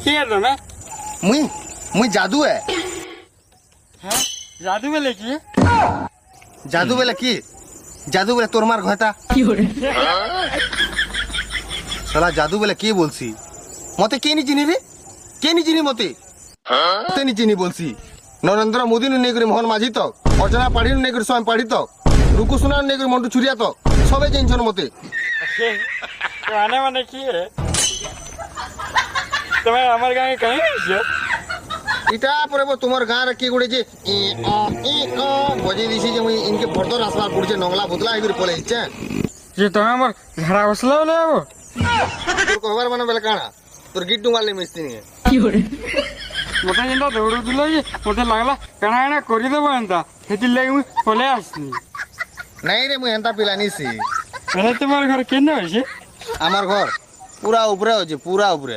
কি তুমি? মুই জাদু হ্যাঁ জাদু বলে কি? জাদু বলে কি? জাদু বলে তোর মার ঘয়তা শালা জাদু বলে কি বলছি? মতে কে নি চিনি রে? কে নি চিনি মতে? তে নি চিনি বলছি। নরেন্দ্র মোদী নু নেই করে মোহন মাঝি তো, অর্চনা পাড়ি নু নেই করে স্বয়ং পাড়ি তো, রুকু সোনা নেই করে মন্টু ছুরিয়া তো, সবে জানছন মতে। মানে মানে কি রে? তুমি আমার গাঁয়ে কাহি গেছো? ইটা পরে তোমার গাঁ রে কি গুড়ে যে বজে দিছি যে মুই ইনকে ফটো রাসবার পড়ছে নংলা বদলা হইরে পলে ইচ্ছে। যে তুমি আমার ঝাড়া বসলা বলে যাবো? তোর কহবার মানে বেলে কানা? তোর গিট ডুঙ্গালে মিস্তি নিয়ে। মতে যেটা দৌড় দিল যে মতে লাগলা কানা কানা করে দেবো এনতা সেটির লাগে মুই পলে আসনি। নাই রে মুই হেনতা পিলা নিছি। তোমার ঘর কেন হয়েছে? আমার ঘর পুরা উপরে হচ্ছে পুরা উপরে।